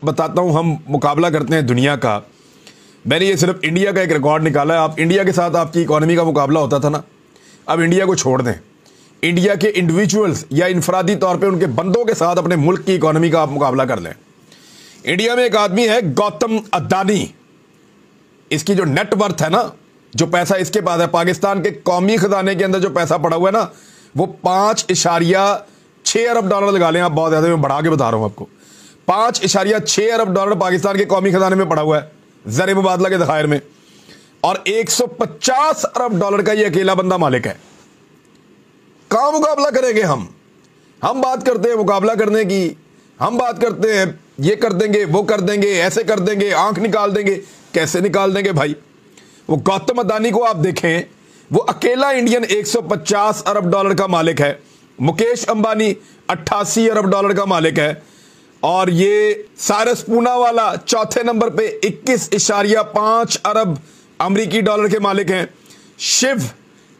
बताता हूं, हम मुकाबला करते हैं दुनिया का। मैंने ये सिर्फ इंडिया का एक रिकॉर्ड निकाला है। आप इंडिया के साथ आपकी इकोनॉमी का मुकाबला होता था ना, अब इंडिया को छोड़ दें। इंडिया के इंडिविजुअल्स या इनफरादी तौर पे उनके बंदों के साथ अपने मुल्क की इकोनॉमी का आप मुकाबला कर लें। इंडिया में एक आदमी है गौतम अदानी, इसकी जो नेट वर्थ है ना, जो पैसा इसके पास है, पाकिस्तान के कौमी खजाने के अंदर जो पैसा पड़ा हुआ है ना, वो 5.6 अरब डॉलर लगा लें आप, बहुत ज़्यादा मैं बढ़ा के बता रहा हूं आपको। 5.6 अरब डॉलर पाकिस्तान के कौमी खजाने में पड़ा हुआ है ज़र मुबादला के ज़खायर में, और 150 अरब डॉलर का ये अकेला बंदा मालिक है। कहां मुकाबला करेंगे हम बात करते हैं मुकाबला करने की, हम बात करते हैं ये कर देंगे, वो कर देंगे, ऐसे कर देंगे, आंख निकाल देंगे। कैसे निकाल देंगे भाई? वो गौतम अदानी को आप देखें, वो अकेला इंडियन 150 अरब डॉलर का मालिक है। मुकेश अंबानी 88 अरब डॉलर का मालिक है, और ये साइरस पूनावाला चौथे नंबर पे 21.5 अरब अमरीकी डॉलर के मालिक हैं। शिव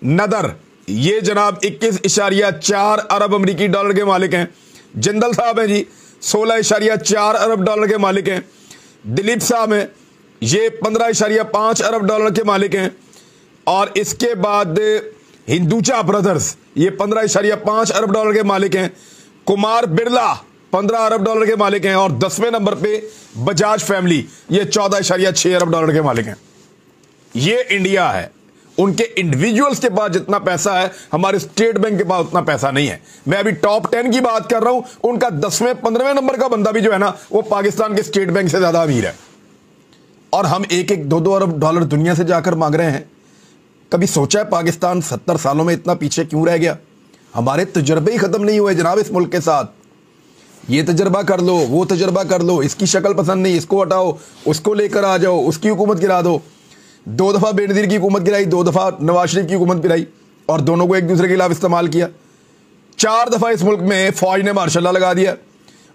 नदर ये जनाब 21.4 अरब अमरीकी डॉलर के मालिक हैं। जिंदल साहब हैं जी 16.4 अरब डॉलर के मालिक हैं। दिलीप साहब हैं, ये 15.5 अरब डॉलर के मालिक हैं। और इसके बाद हिंदुजा ब्रदर्स ये 15.5 अरब डॉलर के मालिक हैं। कुमार बिरला 15 अरब डॉलर के मालिक हैं। और 10वें नंबर पे बजाज फैमिली ये 14.6 अरब डॉलर के मालिक हैं। ये इंडिया है। उनके इंडिविजुअल्स के पास जितना पैसा है, हमारे स्टेट बैंक के पास उतना पैसा नहीं है। मैं अभी टॉप 10 की बात कर रहा हूं, उनका 10वें 15वें नंबर का बंदा भी जो है ना, वो पाकिस्तान के स्टेट बैंक से ज्यादा अमीर है। और हम 1-2 अरब डॉलर दुनिया से जाकर मांग रहे हैं। कभी सोचा है पाकिस्तान 70 सालों में इतना पीछे क्यों रह गया? हमारे तजुर्बे ही खत्म नहीं हुए जनाब इस मुल्क के साथ। ये तजर्बा कर लो, वो तजर्बा कर लो, इसकी शक्ल पसंद नहीं, इसको हटाओ, उसको लेकर आ जाओ, उसकी हुकूमत गिरा दो। 2 दफा बेनजीर की हुकूमत गिराई, 2 दफा नवाज शरीफ की हुकूमत गिराई, और दोनों को एक दूसरे के खिलाफ इस्तेमाल किया। 4 दफा इस मुल्क में फौज ने मार्शल लॉ लगा दिया,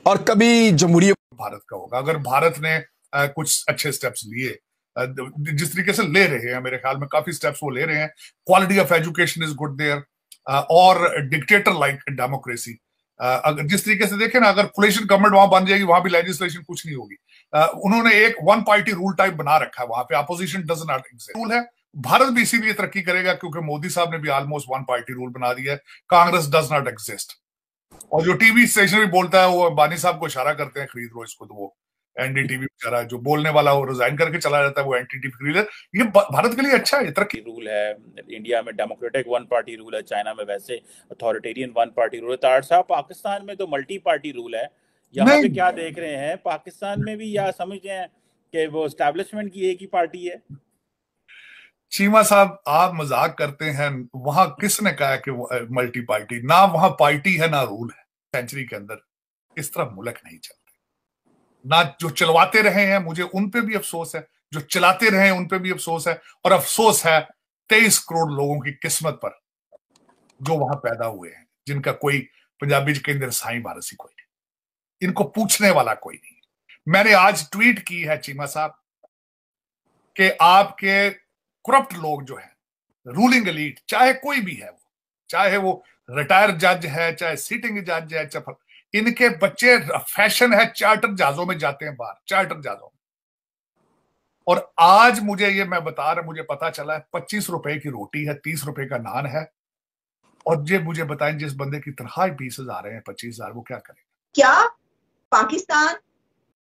और कभी जमहूरियत भारत का होगा। अगर भारत ने कुछ अच्छे स्टेप्स लिए, जिस तरीके से ले रहे हैं, मेरे ख्याल में काफी स्टेप्स वो ले रहे हैं। Quality of education is good there, और डिक्टेटर लाइक डेमोक्रेसी। अगर जिस तरीके से देखें ना, अगर कोलिशन गवर्नमेंट वहां बन जाएगी, वहां भी लेजिस्लेशन कुछ नहीं होगी। उन्होंने एक वन पार्टी रूल टाइप बना रखा है, वहां पे opposition does not exist rule है। भारत भी इसीलिए तरक्की करेगा क्योंकि मोदी साहब ने भी ऑलमोस्ट वन पार्टी रूल बना दिया है। Congress does not exist. और जो टीवी स्टेशन भी बोलता है, वो अंबानी साहब को इशारा करते हैं खरीद लो इसको, तो वो एनडीटीवी बेचारा जो बोलने वाला वो रिजाइन करके चला जाता है, वो एनडीटीवी खरीद। ये भारत के लिए अच्छा है, तरक्की रूल है। इंडिया में डेमोक्रेटिक वन पार्टी रूल है, चाइना में वैसे अथॉरिटेरियन वन पार्टी रूल है। तार साहब, पाकिस्तान में तो मल्टी पार्टी रूल है। यहाँ पे क्या देख रहे हैं? पाकिस्तान में भी या समझ रहे हैं कि वो एस्टैब्लिशमेंट की एक ही पार्टी है? चीमा साहब, आप मजाक करते हैं। वहां किसने कहा कि मल्टी पार्टी? ना वहां पार्टी है ना रूल है। सेंचुरी के अंदर इस तरह मुल्क नहीं चलते। ना जो चलवाते रहे हैं, मुझे उन पे भी अफसोस है, जो चलाते रहे हैं उन पे भी अफसोस है। और अफसोस है 23 करोड़ लोगों की किस्मत पर जो वहां पैदा हुए हैं, जिनका कोई पंजाबी के अंदर साईं वारसी कोई नहीं, इनको पूछने वाला कोई नहीं। मैंने आज ट्वीट की है चीमा साहब कि आपके करप्ट लोग जो है, रूलिंग एलीट, चाहे कोई भी है, वो चाहे वो रिटायर्ड जज है, चाहे सिटिंग जज है, चाहे इनके बच्चे फैशन है चार्टर जहाजों में जाते हैं बाहर, चार्टर जहाजों में। और आज मुझे ये मैं बता रहा, मुझे पता चला है 25 रुपए की रोटी है, 30 रुपए का नान है। और ये मुझे बताएं, जिस बंदे की तनख्वाह 20,000 है, 25,000, वो क्या करेगा? क्या पाकिस्तान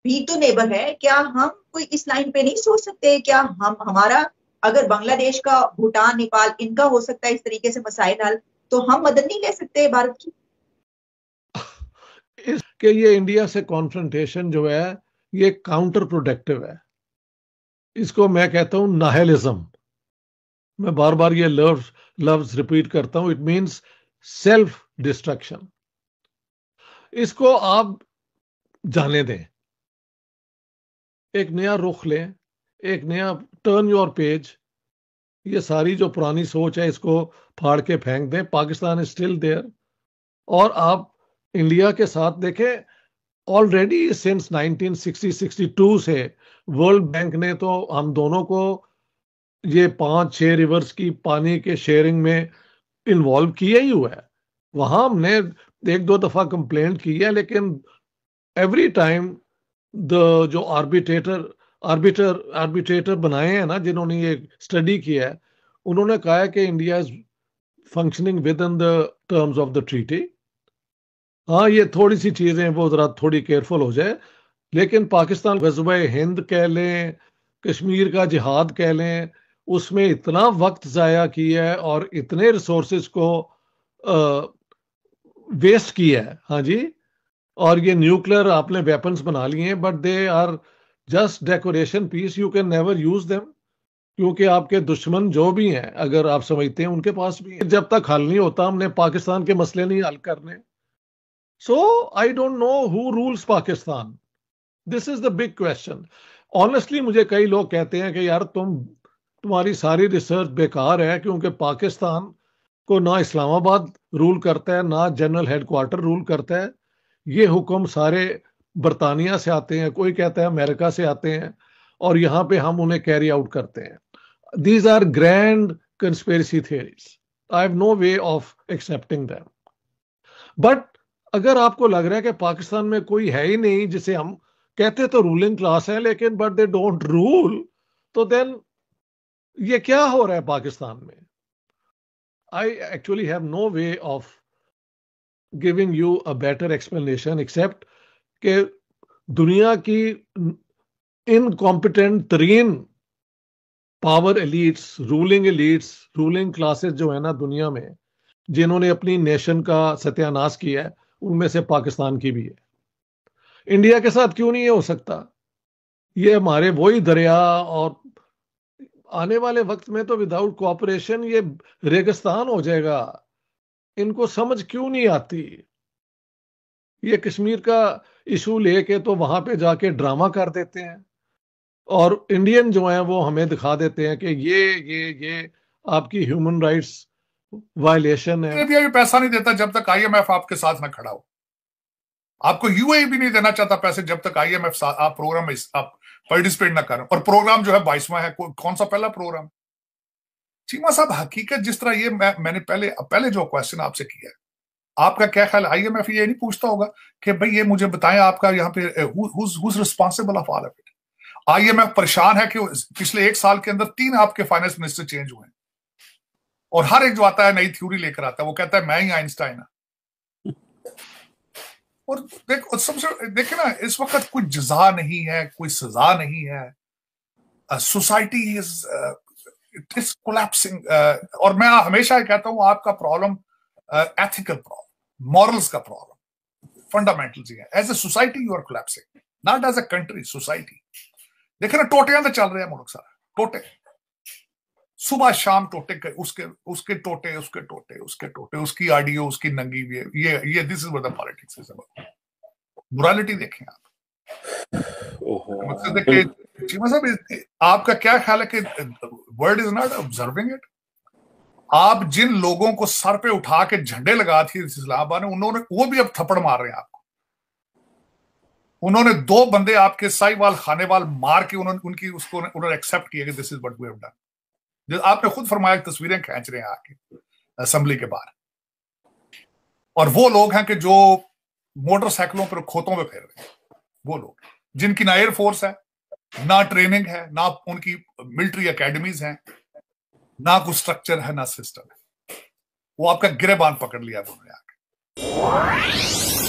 भी तो नेबर है? क्या हम कोई इस लाइन पे नहीं सोच सकते? क्या हमारा अगर बांग्लादेश का, भूटान, नेपाल, इनका हो सकता है इस तरीके से मसाइल हल, तो हम मदद नहीं ले सकते भारत की? इसके ये इंडिया से कॉन्फ्रंटेशन जो है, ये काउंटर प्रोडक्टिव है। इसको मैं कहता हूं नाहिलिज्म। मैं बार बार ये लफ्ज रिपीट करता हूं। It means self destruction. इसको आप जाने दें, एक नया रुख लें, एक नया टर्न योर पेज। ये सारी जो पुरानी सोच है, इसको फाड़ के फेंक दें। Pakistan is still there. और आप इंडिया के साथ देखें, ऑलरेडी सिंस 1960-62 से वर्ल्ड बैंक ने तो हम दोनों को ये 5-6 रिवर्स की पानी के शेयरिंग में इन्वॉल्व किया ही हुआ है। वहां हमने 1-2 दफा कंप्लेंट की है, लेकिन एवरी टाइम जो आर्बिट्रेटर बनाए हैं ना, जिन्होंने ये स्टडी किया है, उन्होंने कहा है कि India is functioning with in the terms of the treaty. हाँ, ये थोड़ी सी चीजें वो जरा थोड़ी केयरफुल हो जाए, लेकिन पाकिस्तान गज़वा हिंद कह लें, कश्मीर का जिहाद कह लें, उसमें इतना वक्त जाया किया है और इतने रिसोर्सेज को वेस्ट किया है। हाँ जी, और ये न्यूक्लियर आपने वेपन्स बना लिए हैं, but they are just decoration piece, you can never use them, क्योंकि आपके दुश्मन जो भी हैं, अगर आप समझते हैं उनके पास भी है। जब तक हल नहीं होता, हमने पाकिस्तान के मसले नहीं हल करने। So I don't know who rules Pakistan, this is the big question. Honestly मुझे कई लोग कहते हैं कि यार तुम्हारी सारी रिसर्च बेकार है, क्योंकि पाकिस्तान को ना इस्लामाबाद रूल करता है, ना जनरल हेडक्वार्टर रूल करता है। ये हुक्म सारे बरतानिया से आते हैं, कोई कहता है अमेरिका से आते हैं, और यहाँ पे हम उन्हें कैरी आउट करते हैं। These are grand conspiracy theories. I have no way of accepting them. But अगर आपको लग रहा है कि पाकिस्तान में कोई है ही नहीं, जिसे हम कहते तो रूलिंग क्लास है, लेकिन बट दे डोंट रूल, तो देन ये क्या हो रहा है पाकिस्तान में? I actually have no way of giving you a better explanation except कि दुनिया की इनकॉम्पिटेंट तरीन पावर एलिट्स, रूलिंग क्लासेस जो है ना दुनिया में, जिन्होंने अपनी नेशन का सत्यानाश किया है, उनमें से पाकिस्तान की भी है। इंडिया के साथ क्यों नहीं हो सकता? ये हमारे वही दरिया, और आने वाले वक्त में तो विदाउट कोऑपरेशन ये रेगिस्तान हो जाएगा। इनको समझ क्यों नहीं आती? ये कश्मीर का इशू लेके तो वहां पे जाके ड्रामा कर देते हैं, और इंडियन जो हैं वो हमें दिखा देते हैं कि ये आपकी ह्यूमन राइट्स वायलेशन है। इंडिया भी पैसा नहीं देता जब तक आईएमएफ आपके साथ ना खड़ा हो। आपको यूएई भी नहीं देना चाहता पैसे जब तक आईएमएफ आप प्रोग्राम में आप पार्टिसिपेट ना करें। और प्रोग्राम जो है 22वां है, कौन सा पहला प्रोग्राम? चीमा साहब, हकीकत जिस तरह ये मैंने पहले जो क्वेश्चन आपसे किया है, आपका क्या ख्याल? आईएमएफ ये नहीं पूछता होगा कि भाई ये मुझे बताएं आपका यहाँ पे who's responsible of all of it? IMF परेशान है कि पिछले 1 साल के अंदर 3 आपके फाइनेंस मिनिस्टर चेंज हुए हैं, और हर एक जो आता है नई थ्योरी लेकर आता है, वो कहता है मैं ही आइंस्टाइन हूं। और देखिए ना, इस वक्त कोई जजा नहीं है, कोई सजा नहीं है। Society is collapsing. और मैं हमेशा कहता हूं आपका प्रॉब्लम एथिकल प्रॉब्लम, मॉरल्स का प्रॉब्लम, फंडामेंटल्स है। As a society you are collapsing, not as a country, society. देखे ना, टोटे तो चल रहे हैं मुल्क सारा, टोटे सुबह शाम टोटे, उसके टोटे, उसके टोटे, उसके टोटे, उसकी ऑडियो, उसकी नंगी भी है। ये this is what the politics is about. Morality देखें आप। मतलब देखिए चीमा साहब, आपका क्या ख्याल है कि world is not observing it? आप जिन लोगों को सर पे उठा के झंडे लगा थी इस्लामाबाद में, उन्होंने वो भी अब थप्पड़ मार रहे हैं आपको। उन्होंने 2 बंदे आपके साहिवाल खानेवाल मार के उन्होंने एक्सेप्ट किया कि this is what we have done. आपने खुद फरमाया, तस्वीरें खींच रहे हैं आके असेंबली के बाहर, और वो लोग हैं कि जो मोटरसाइकिलों पर खोतों पे फेर रहे हैं, वो लोग जिनकी ना एयरफोर्स है, ना ट्रेनिंग है, ना उनकी मिलिट्री एकेडमीज हैं, ना कोई स्ट्रक्चर है, ना सिस्टम है। वो आपका गिरेबान पकड़ लिया उन्होंने आके।